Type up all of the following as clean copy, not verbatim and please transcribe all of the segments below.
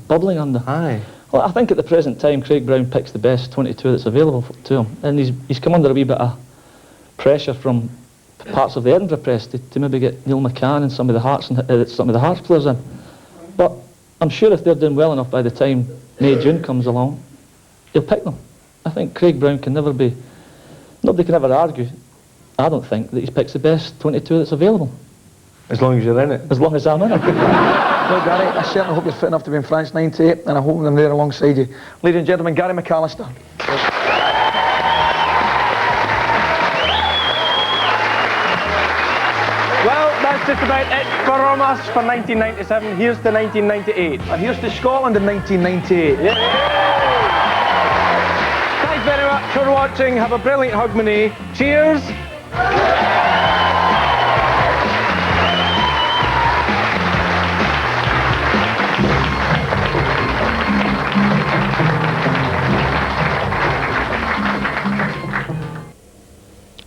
bubbling under. Aye. Well, I think at the present time, Craig Brown picks the best 22 that's available to him, and he's come under a wee bit of pressure from parts of the Edinburgh press to maybe get Neil McCann and some of the Hearts players in. But I'm sure if they're doing well enough by the time May, June comes along, he'll pick them. I think Craig Brown can never be... Nobody can ever argue, I don't think, that he picks the best 22 that's available. As long as you're in it. As long as I'm in it. Well, Gary, I certainly hope you're fit enough to be in France 98, and I hope I'm there alongside you. Ladies and gentlemen, Gary McAllister. Well, that's just about it from us for 1997. Here's to 1998. Here's to Scotland in 1998. Yeah. Thanks very much for watching. Have a brilliant Hogmanay. Cheers.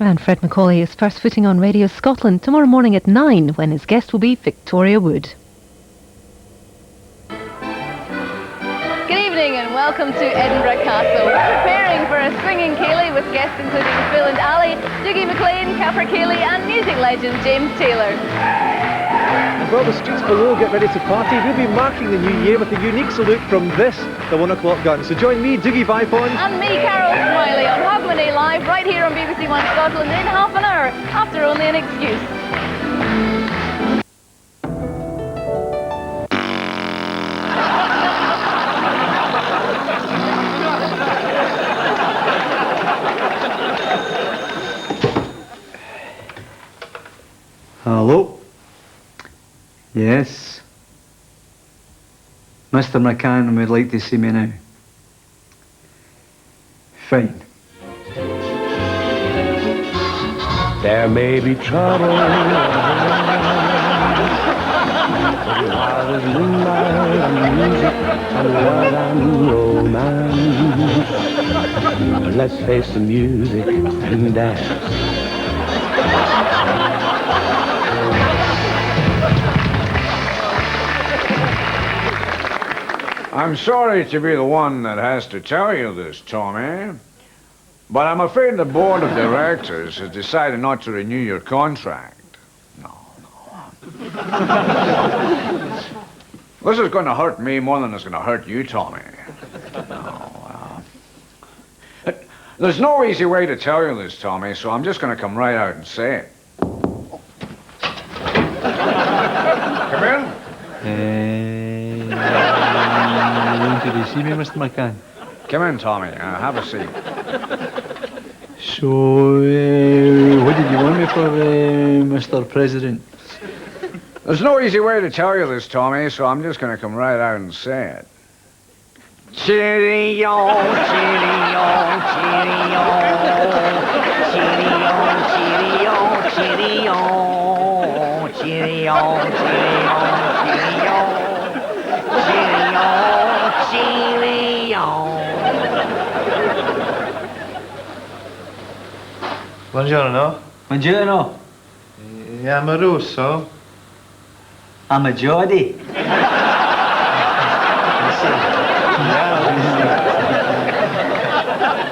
And Fred MacAuley is first footing on Radio Scotland tomorrow morning at 9, when his guest will be Victoria Wood. Good evening and welcome to Edinburgh Castle. We're preparing for a swinging ceilidh with guests including Phil and Ali, Dougie MacLean, Capper Ceilidh and music legend James Taylor. Well, the streets below get ready to party. We'll be marking the new year with a unique salute from this, the 1 o'clock gun. So join me, Dougie Vipon. And me, Carol Smiley, on Hogmanay Live, right here on BBC One Scotland in half an hour, after Only an Excuse. Hello? Yes? Mr. McCann would like to see me now. Fine. There may be trouble, but while there's moonlight and music and white and romance, let's face the music and dance. I'm sorry to be the one that has to tell you this, Tommy, but I'm afraid the board of directors has decided not to renew your contract. No. This is going to hurt me more than it's going to hurt you, Tommy. There's no easy way to tell you this, Tommy, so I'm just going to come right out and say it. Come in. Did you see me, Mr. McCann? Come in, Tommy. Have a seat. So, what did you want me for, Mr. President? There's no easy way to tell you this, Tommy, so I'm just going to come right out and say it. Cheerio, cheerio, cheerio, cheerio, cheerio, cheerio, cheerio, cheerio. Buongiorno. Buongiorno. I'm a Russo. I'm a Geordie.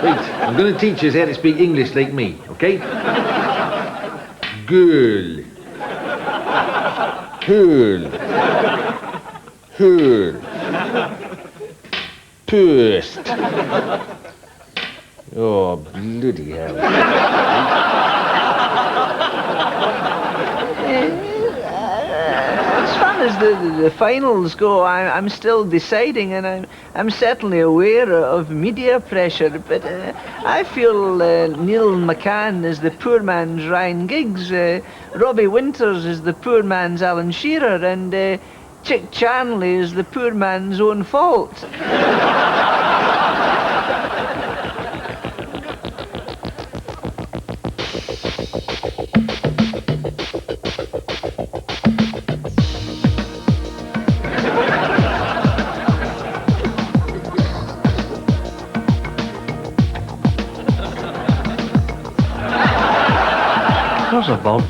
Wait, I'm going to teach you how to speak English like me, okay? Girl. Hurl. Hurl. Purst. Oh, bloody hell. As far as the finals go, I'm still deciding, and I'm certainly aware of media pressure, but I feel Neil McCann is the poor man's Ryan Giggs, Robbie Winters is the poor man's Alan Shearer, and Chick Charnley is the poor man's own fault. Those are birds.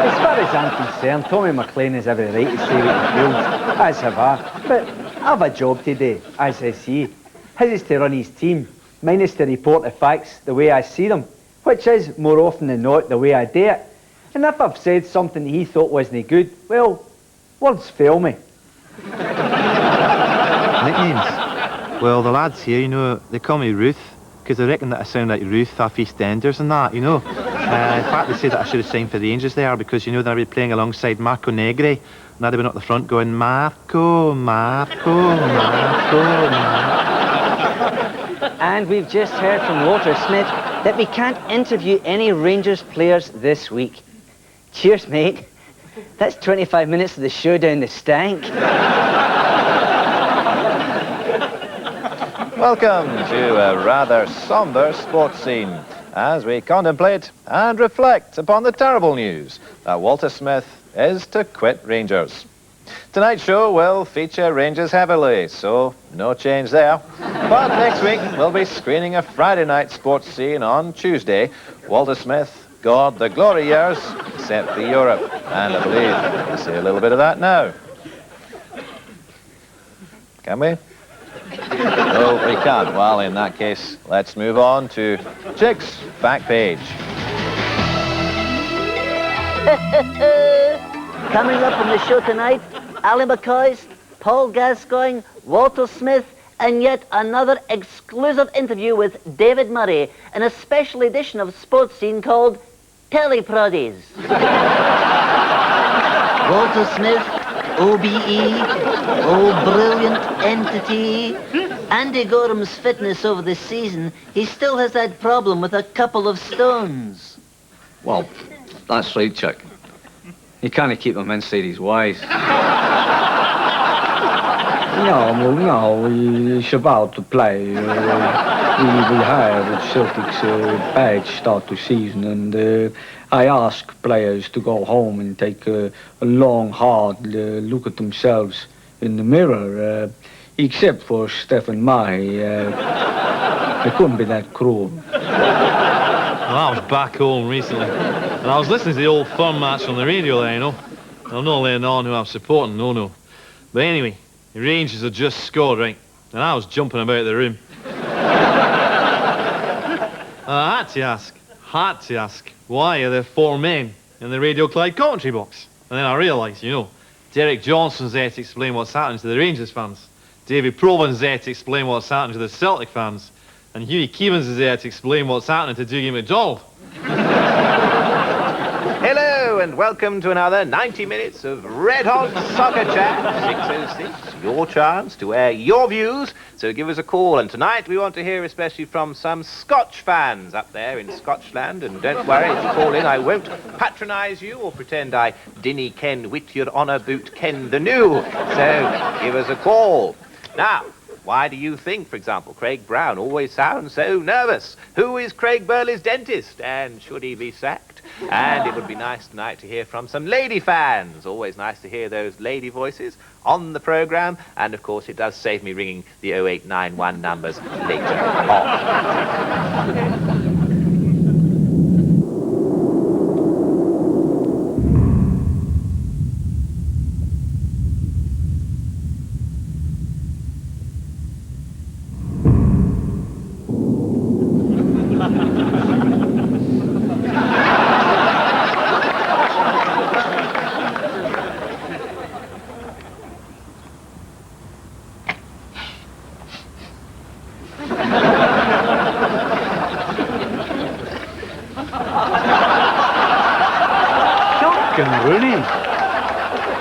As far as I'm concerned, Tommy McLean has every right to say what he feels, as have I. But I've a job to do, as I see. His is to run his team. Mine is to report the facts the way I see them, which is, more often than not, the way I do it. And if I've said something he thought wasn't good, well, words fail me. Nicknames? Well, the lads here, you know, they call me Ruth, because they reckon that I sound like Ruth off EastEnders and that, you know. In fact, they say that I should have signed for the Rangers there, because, you know, they'll be playing alongside Marco Negri, and I'd have been up the front going, Marco, Marco, Marco, Marco. And we've just heard from Walter Smith that we can't interview any Rangers players this week. Cheers, mate. That's 25 minutes of the show down the stank. Welcome to a rather sombre sports scene as we contemplate and reflect upon the terrible news that Walter Smith is to quit Rangers. Tonight's show will feature Rangers heavily, so no change there. But next week we'll be screening a Friday night sports scene on Tuesday. Walter Smith, God, the glory years, except for Europe. And I believe we'll see a little bit of that now. Can we? No, we can't. Well, in that case, let's move on to Chick's back page. Coming up on the show tonight, Ali McCoist, Paul Gascoigne, Walter Smith, and yet another exclusive interview with David Murray in a special edition of Sports Scene called Teleprodies. Walter Smith, OBE, oh brilliant entity. Andy Goram's fitness over the season, he still has that problem with a couple of stones. Well, that's right, Chick. You can't keep him inside his wise. No, he's about to play. We have Celtic's bad start to season, and I ask players to go home and take a long, hard look at themselves in the mirror, except for Stephen Mahy. I couldn't be that cruel. Well, I was back home recently, and I was listening to the Old Firm match on the radio there, you know. I'm not laying on who I'm supporting, no. But anyway, the Rangers had just scored, right? And I was jumping about the room. I had to ask, why are there 4 men in the Radio Clyde commentary box? And then I realised, you know, Derek Johnson's there to explain what's happening to the Rangers fans. David Proban's there to explain what's happening to the Celtic fans. And Hughie Keevans is there to explain what's happening to Dougie MacDonald. Hello and welcome to another 90 minutes of red-hot soccer chat. 606, your chance to air your views, so give us a call. And tonight we want to hear especially from some Scotch fans up there in Scotchland. And don't worry, if you call in, I won't patronise you or pretend I dinny ken wit your honour boot ken the new. So give us a call. Now, why do you think, for example, Craig Brown always sounds so nervous? Who is Craig Burley's dentist, and should he be sacked? And it would be nice tonight to hear from some lady fans. Always nice to hear those lady voices on the programme. And, of course, it does save me ringing the 0891 numbers later on. Rooney.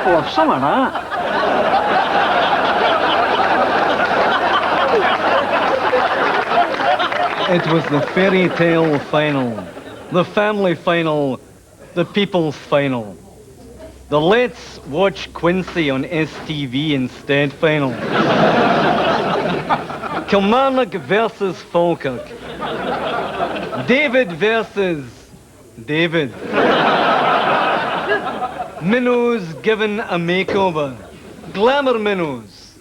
Oh, I've some of that. It was the fairy tale final, the family final, the people's final. The Let's Watch Quincy on STV instead final. Kilmarnock versus Falkirk. David versus David. Minnows given a makeover. Glamour Minnows.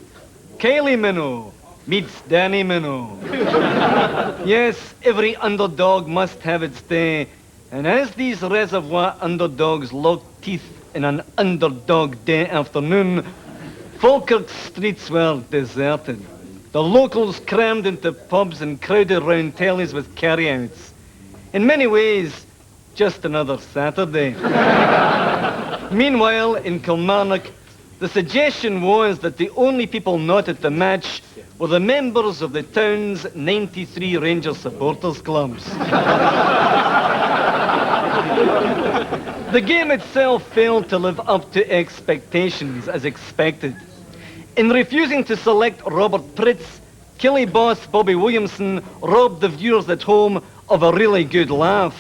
Kylie Minnow meets Danny Minnow. Yes, every underdog must have its day. And as these reservoir underdogs lock teeth in an underdog day afternoon, Falkirk streets were deserted. The locals crammed into pubs and crowded round tellies with carryouts. In many ways, just another Saturday. Meanwhile, in Kilmarnock, the suggestion was that the only people not at the match were the members of the town's 93 Rangers supporters clubs. The game itself failed to live up to expectations as expected. In refusing to select Robert Pritz, Killie boss Bobby Williamson robbed the viewers at home of a really good laugh.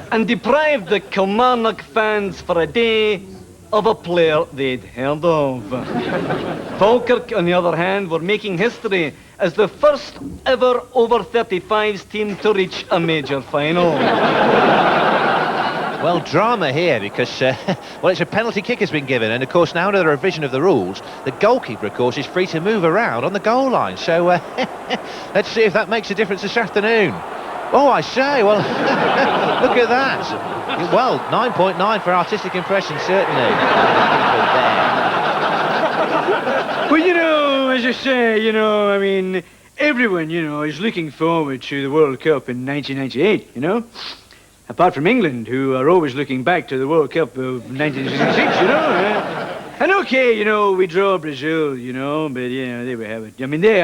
And deprived the Kilmarnock fans for a day of a player they'd heard of. Falkirk, on the other hand, were making history as the first ever over 35s team to reach a major final. Well, drama here because, well, it's a penalty kick has been given, and of course now under the revision of the rules, the goalkeeper, of course, is free to move around on the goal line. So let's see if that makes a difference this afternoon. Oh, I say, well, look at that. Well, 9.9 for artistic impression, certainly. Well, you know, as I say, you know, I mean, everyone, you know, is looking forward to the World Cup in 1998, you know? Apart from England, who are always looking back to the World Cup of 1966, you know? And okay, you know, we draw Brazil, you know, but, you know, there we have it. I mean, they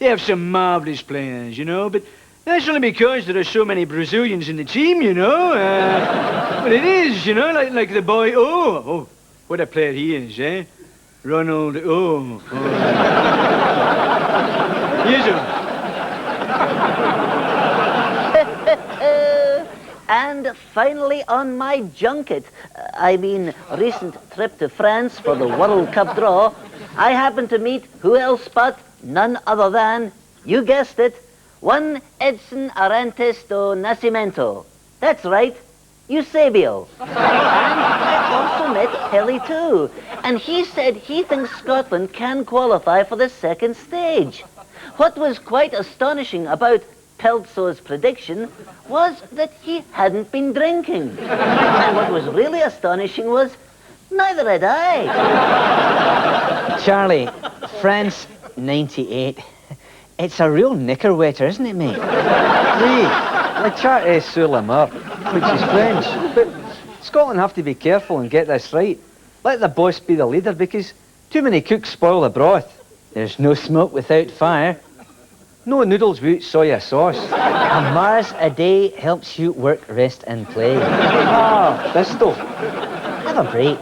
have some marvellous players, you know, but that's only because there are so many Brazilians in the team, you know. But it is, you know, like the boy, oh, what a player he is, eh? Ronald, Here's him. And finally on my junket, recent trip to France for the World Cup draw, I happened to meet who else but none other than, you guessed it, one Edson Arantes do Nascimento. That's right, Eusebio. And I also met Pelly too. And he said he thinks Scotland can qualify for the second stage. What was quite astonishing about Peltzo's prediction was that he hadn't been drinking. And what was really astonishing was, neither had I. Charlie, France 98. It's a real knicker-wetter, isn't it, mate? Oui, la chat est sur la mer, which is French. But Scotland have to be careful and get this right. Let the boss be the leader, because too many cooks spoil the broth. There's no smoke without fire. No noodles without soya sauce. A Mars a day helps you work, rest and play. Ah, this though. Have a break.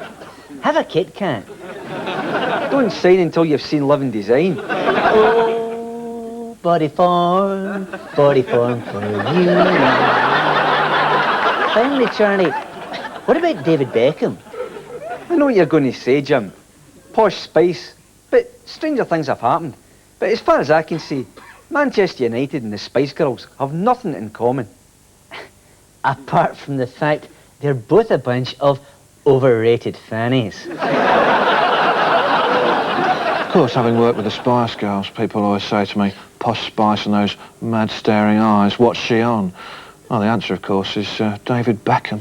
Have a Kit Kat. Don't sign until you've seen Living Design. Oh, body form for you. Finally, Charlie, what about David Beckham? I know what you're going to say, Jim. Posh spice, but stranger things have happened. But as far as I can see, Manchester United and the Spice Girls have nothing in common. Apart from the fact they're both a bunch of overrated fannies. Of course, having worked with the Spice Girls, people always say to me, Posh Spice and those mad staring eyes, what's she on? Well, the answer, of course, is David Beckham.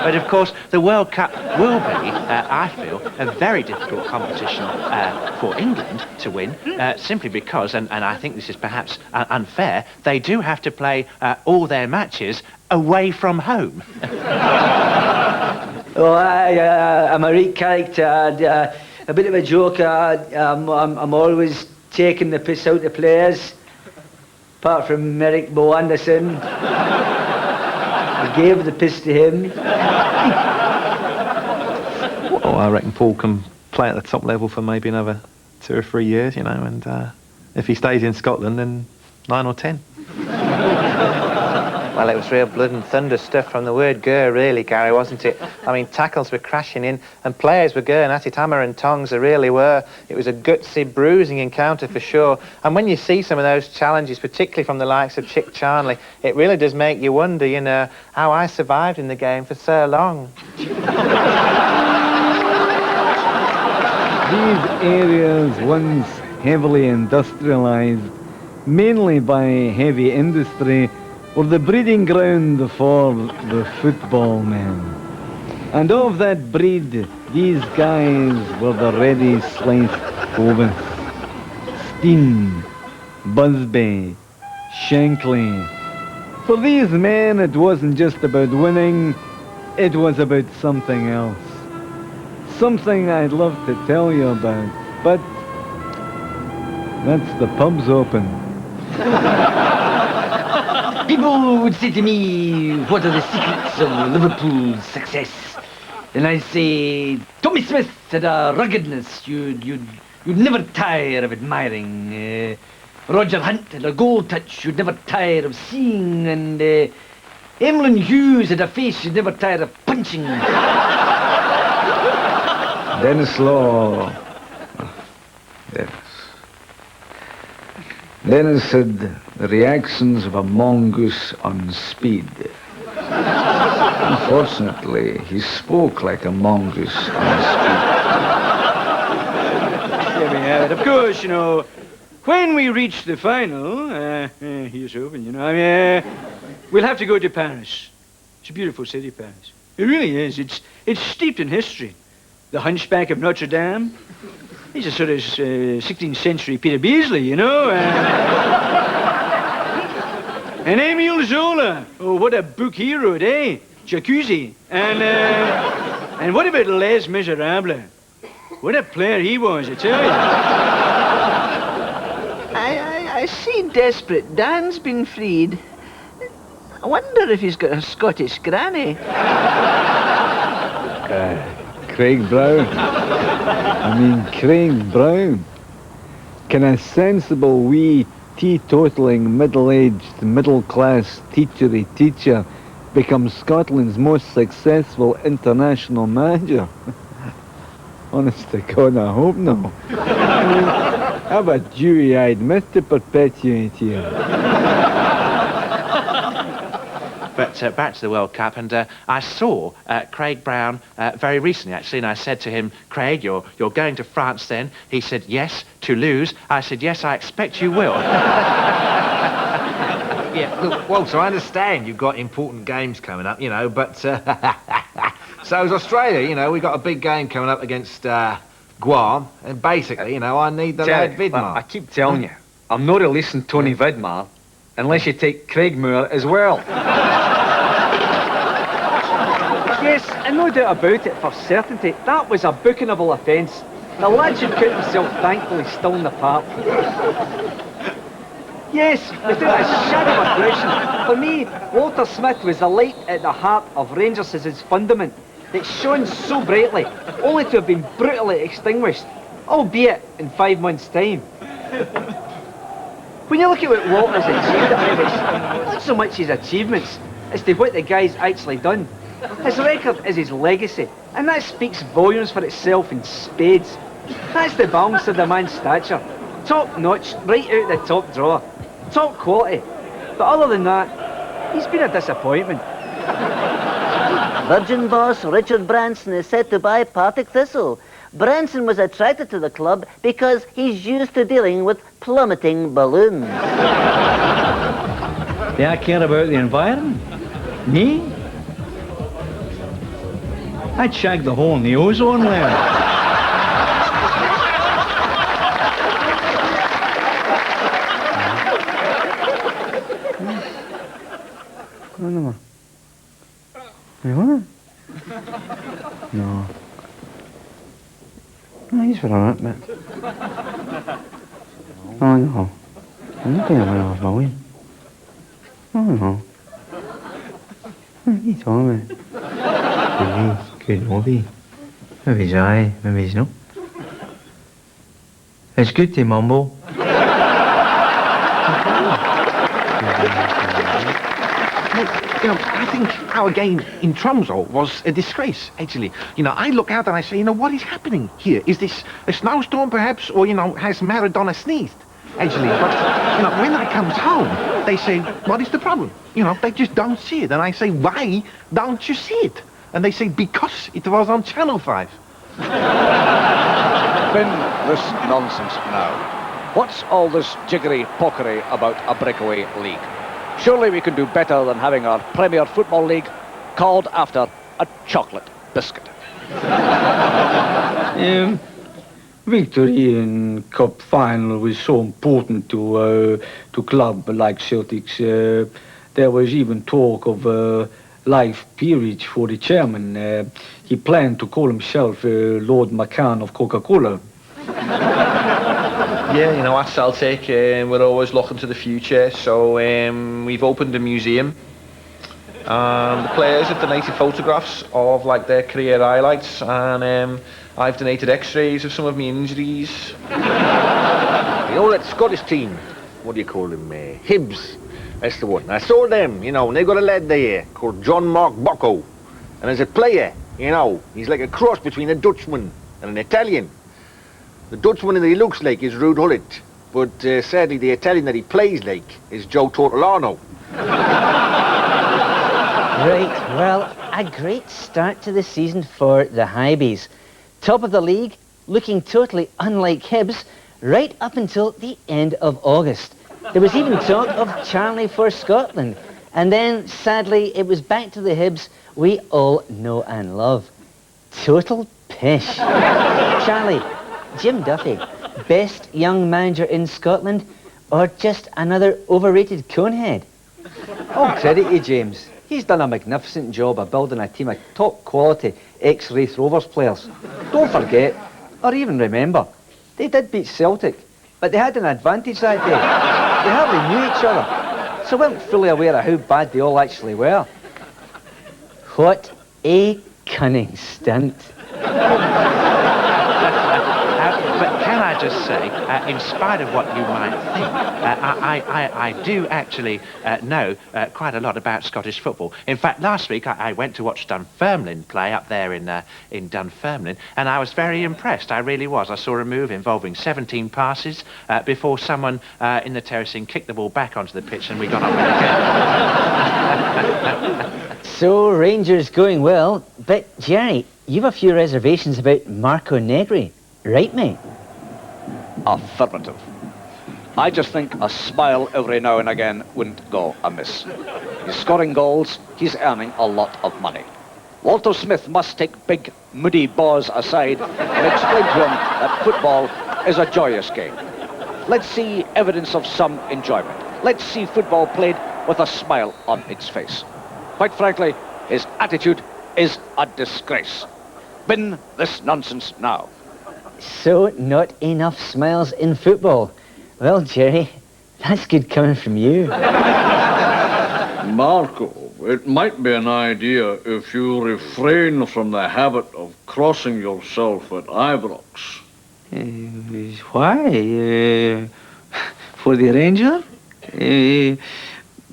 But of course, the World Cup will be, I feel, a very difficult competition for England to win, simply because, and I think this is perhaps unfair, they do have to play all their matches away from home. Oh, I'm a right character, a bit of a joker. I'm always taking the piss out of players, apart from Merrick Bo Anderson. I gave the piss to him. Well, I reckon Paul can play at the top level for maybe another 2 or 3 years, you know, and if he stays in Scotland, then 9 or 10. Well, it was real blood and thunder stuff from the word go, really, Gary, wasn't it? I mean, tackles were crashing in, and players were going at it hammer and tongs, they really were. It was a gutsy, bruising encounter for sure. And when you see some of those challenges, particularly from the likes of Chick Charnley, it really does make you wonder, you know, how I survived in the game for so long. These areas, once heavily industrialised, mainly by heavy industry, were the breeding ground for the football men. And of that breed, these guys were the ready sliced Clovis. Steen, Busby, Shankly. For these men, it wasn't just about winning, it was about something else. Something I'd love to tell you about, but that's the pub's open. People would say to me, what are the secrets of Liverpool's success? And I'd say, Tommy Smith had a ruggedness you'd never tire of admiring. Roger Hunt had a goal touch you'd never tire of seeing. And Emlyn Hughes had a face you'd never tire of punching. Dennis Law. Dennis had the reactions of a mongoose on speed. Unfortunately, he spoke like a mongoose on speed. There we have it. Of course, you know, when we reach the final, here's hoping, you know, I mean, we'll have to go to Paris. It's a beautiful city, Paris. It really is. It's steeped in history. The Hunchback of Notre Dame. He's a sort of 16th century Peter Beasley, you know. And Emile Zola. Oh, what a book he wrote, eh? Jacuzzi. And what about Les Miserables? What a player he was, I tell you. I see Desperate Dan's been freed. I wonder if he's got a Scottish granny. Craig Brown. Craig Brown. Can a sensible wee teetotaling middle-aged middle-class teachery teacher become Scotland's most successful international manager? Honest to God, I hope no. I have a dewy-eyed myth to perpetuate here. But back to the World Cup, and I saw Craig Brown very recently, actually, and I said to him, Craig, you're going to France then? He said, yes, to lose. I said, yes, I expect you will. Yeah, look, Walter, I understand you've got important games coming up, you know, but so is Australia, you know. We've got a big game coming up against Guam, and basically, you know, I need the lad Vidmar. I keep telling you, I'm not releasing Tony Vidmar unless you take Craig Moore as well. Yes, and no doubt about it, for certainty, that was a bookable offence. The lad should count himself thankfully still in the park. Yes, without a shadow of a question. For me, Walter Smith was the light at the heart of Rangers as his fundament that shone so brightly, only to have been brutally extinguished, albeit in 5 months' time. When you look at what Walter's achieved at Rangers, not so much his achievements as to what the guy's actually done. His record is his legacy, and that speaks volumes for itself in spades. That's the balance of the man's stature. Top notch, right out the top drawer. Top quality. But other than that, he's been a disappointment. Virgin boss Richard Branson is set to buy Partick Thistle. Branson was attracted to the club because he's used to dealing with plummeting balloons. Do I care about the environment? Me? I'd shag the hole in the ozone layer. No. You want it? No. No, he's for alright, but... Oh, no. I'm not going to run off my way. Oh, no. What are you talking about? Could not be. Maybe he's aye, maybe he's not. It's good to mumble. You know, I think our game in Tromsø was a disgrace, actually. You know, I look out and I say, you know, what is happening here? Is this a snowstorm, perhaps? Or, you know, has Maradona sneezed? Actually, but, you know, when I come home, they say, what is the problem? You know, they just don't see it. And I say, why don't you see it? And they say, because it was on Channel 5. Bin this nonsense now. What's all this jiggery-pokery about a breakaway league? Surely we can do better than having our Premier Football League called after a chocolate biscuit. Victory in cup final was so important to club like Celtics. There was even talk of life peerage for the chairman. He planned to call himself Lord McCann of Coca-Cola. Yeah, you know, at Celtic, we're always looking to the future, so we've opened a museum. The players have donated photographs of like their career highlights, and I've donated x-rays of some of my injuries. You know that Scottish team, what do you call them, Hibs, that's the one. I saw them, you know, and they've got a lad there called John Mark Bocco, and as a player, you know, he's like a cross between a Dutchman and an Italian. The Dutchman that he looks like is Ruud Gullit, but sadly the Italian that he plays like is Joe Tortolano. Right, well, a great start to the season for the Hibees. Top of the league, looking totally unlike Hibs, right up until the end of August. There was even talk of Charlie for Scotland, and then, sadly, it was back to the Hibs we all know and love. Total pish. Charlie, Jim Duffy, best young manager in Scotland, or just another overrated conehead? All credit to James. He's done a magnificent job of building a team of top quality ex-Wraith Rovers players. Don't forget, or even remember, they did beat Celtic, but they had an advantage that day. They hardly knew each other, so weren't fully aware of how bad they all actually were. What a cunning stunt. But can I just say, in spite of what you might think, I do actually know quite a lot about Scottish football. In fact, last week I went to watch Dunfermline play up there in Dunfermline, and I was very impressed. I really was. I saw a move involving 17 passes before someone in the terracing kicked the ball back onto the pitch and we got on with the game. So, Rangers going well, but Jerry, you've a few reservations about Marco Negri, right, mate? Affirmative. I just think a smile every now and again wouldn't go amiss. He's scoring goals, he's earning a lot of money. Walter Smith must take big, moody Boz aside and explain to him that football is a joyous game. Let's see evidence of some enjoyment. Let's see football played with a smile on its face. Quite frankly, his attitude is a disgrace. Bin this nonsense now. So, not enough smiles in football. Well, Jerry, that's good coming from you. Marco, it might be an idea if you refrain from the habit of crossing yourself at Ibrox. Why? For the Ranger?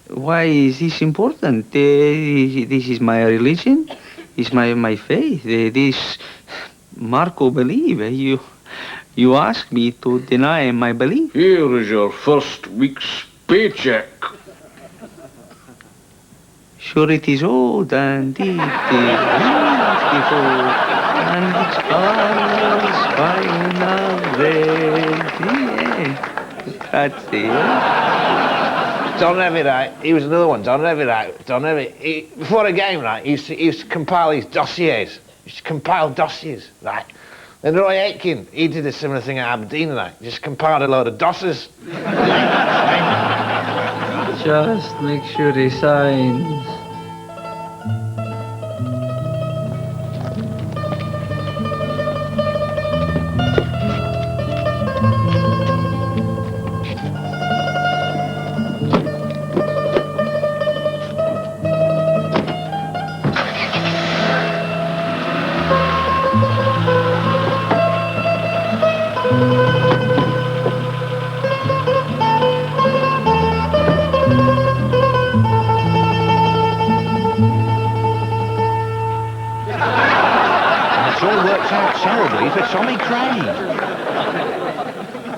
Why is this important? This is my religion. It's my faith. This Marco believe. You ask me to deny my belief. Here is your first week's paycheck. Sure it is old and it is beautiful and its colors final red. That's it. Don Revy, right, he was another one, Don Revy, right, Don Revy, before a game, right, he used to compile his dossiers, he used to compile dossiers, right, then Roy Aitken, he did a similar thing at Aberdeen, right, just compiled a load of dossiers. Just make sure he signs.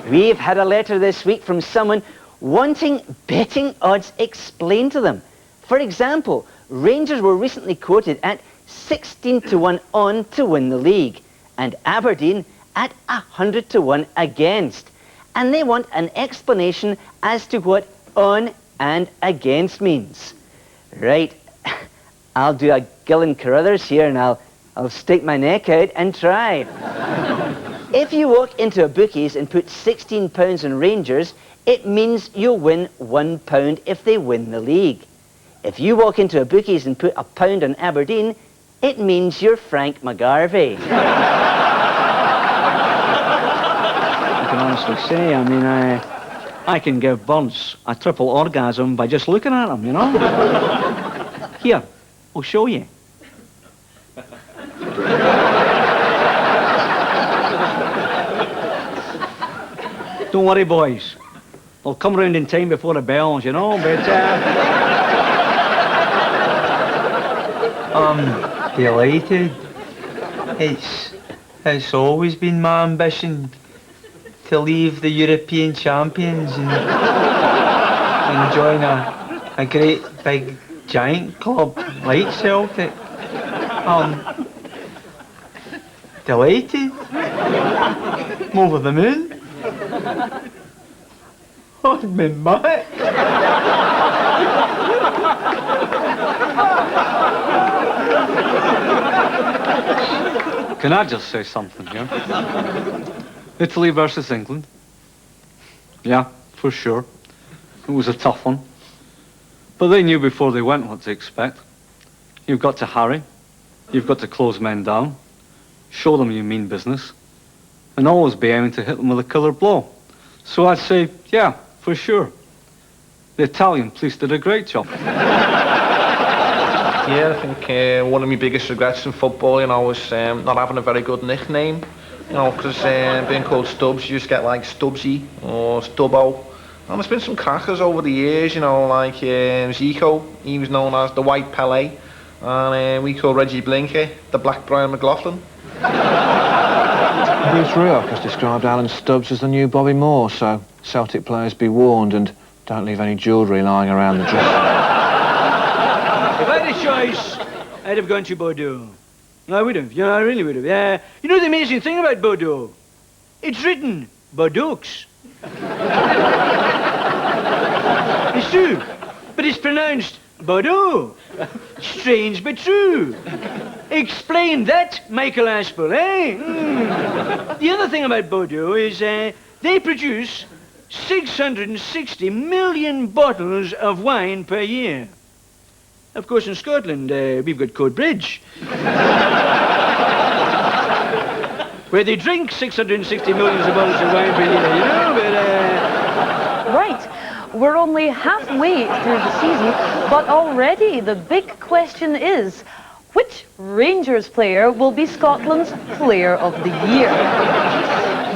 We've had a letter this week from someone wanting betting odds explained to them. For example, Rangers were recently quoted at 16 to 1 on to win the league, and Aberdeen at 100 to 1 against. And they want an explanation as to what on and against means. Right, I'll do a Gillen Carruthers here and I'll stick my neck out and try. If you walk into a bookies and put £16 on Rangers, it means you'll win £1 if they win the league. If you walk into a bookies and put £1 on Aberdeen, it means you're Frank McGarvey. I can honestly say, I mean, I can give birds a triple orgasm by just looking at them, you know? Here, I'll show you. Don't worry, boys. They'll come round in time before the bells, you know, but, I'm delighted. It's always been my ambition to leave the European champions and join a great big giant club like Celtic. I'm delighted. I'm over the moon. Hogmanay. Can I just say something here? Italy versus England. Yeah, for sure. It was a tough one. But they knew before they went what to expect. You've got to harry. You've got to close men down. Show them you mean business. And always be aiming to hit them with a killer blow. So I'd say, yeah, for sure. The Italian police did a great job. Yeah, I think one of my biggest regrets in football, you know, is not having a very good nickname. You know, because being called Stubbs, you just get like Stubbsy or Stubbo. And there's been some crackers over the years, you know, like Zico, he was known as the White Pele. And we call Reggie Blinker the Black Brian McLaughlin. Bruce Rioch has described Alan Stubbs as the new Bobby Moore, so Celtic players be warned and don't leave any jewellery lying around the dressing room. If I had a choice, I'd have gone to Bordeaux. I would have, yeah, I really would have. Yeah. You know the amazing thing about Bordeaux? It's written Bordeaux. It's true, but it's pronounced Bordeaux. Strange but true. Explain that, Michael Aspel, eh? The other thing about Bordeaux is they produce 660 million bottles of wine per year. Of course, in Scotland, we've got Coatbridge. Where they drink 660 million bottles of wine per year, you know, but... Right. We're only halfway through the season, but already the big question is, which Rangers player will be Scotland's Player of the Year?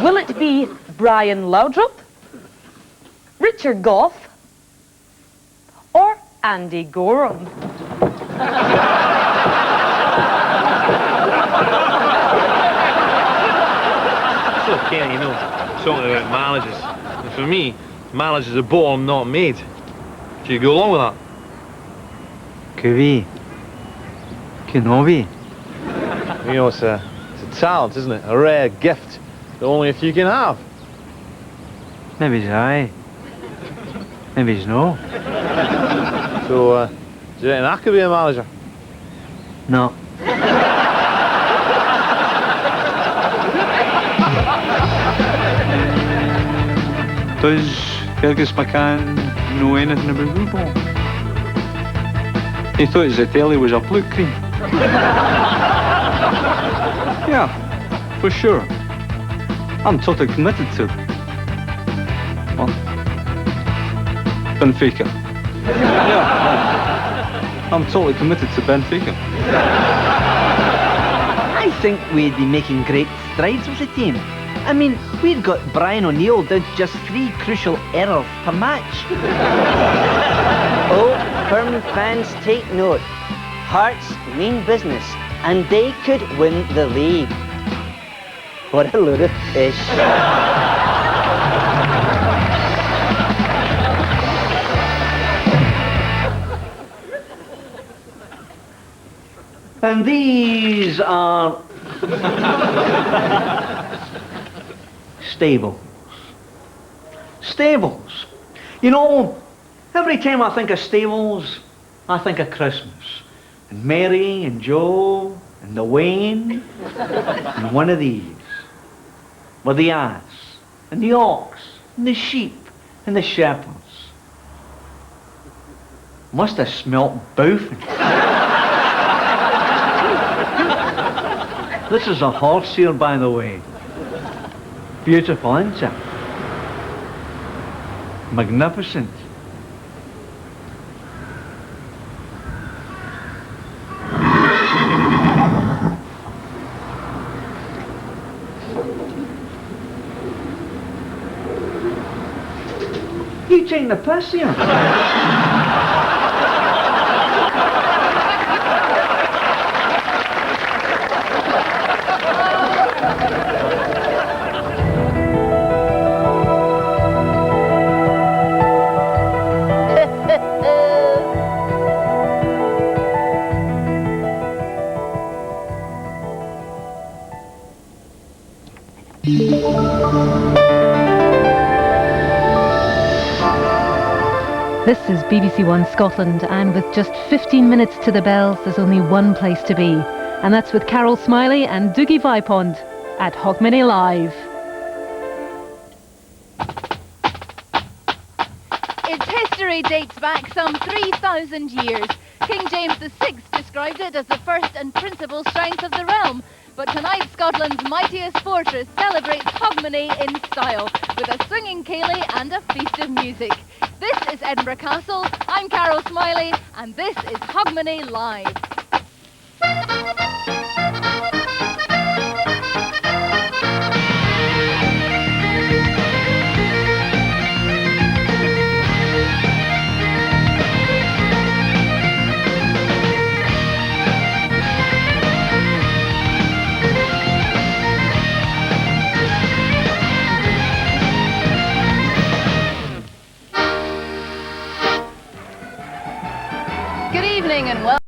Will it be Brian Laudrup, Richard Gough, or Andy Gorham? So, Ken, you know, talking about managers. And for me, managers are born, not made. Do you go along with that? Cuvee. Kenobi. You know, it's a talent, isn't it? A rare gift that only a few can have. Maybe it's aye. Maybe it's no. So, do you think that could be a manager? No. Does Fergus McCann know anything about football? He thought his telly was a blue cream. Yeah, for sure. I'm totally committed to it. What? Benfica. Yeah, I'm totally committed to Benfica. I think we'd be making great strides with the team. I mean, we've got Brian O'Neill down to just 3 crucial errors per match. Oh, firm fans take note. Hearts mean business, and they could win the league. What a load of fish. And these are stables. Stables. You know, Every time I think of stables, I think of Christmas. And Mary and Joe and the Wayne and one of these. With the ass and the ox and the sheep and the shepherds. Must have smelt boofing. This is a horse here, by the way. Beautiful, isn't it? Magnificent. You taking the piss here? This is BBC One Scotland, and with just 15 minutes to the bells, there's only one place to be, and that's with Carol Smiley and Dougie Vipond at Hogmanay Live. Its history dates back some 3,000 years. King James VI described it as the first and principal strength of the realm. But tonight, Scotland's mightiest fortress celebrates Hogmanay in style, with a swinging ceilidh and a feast of music. This is Edinburgh Castle, I'm Carol Smiley, and this is Hogmanay Live. Good evening and welcome.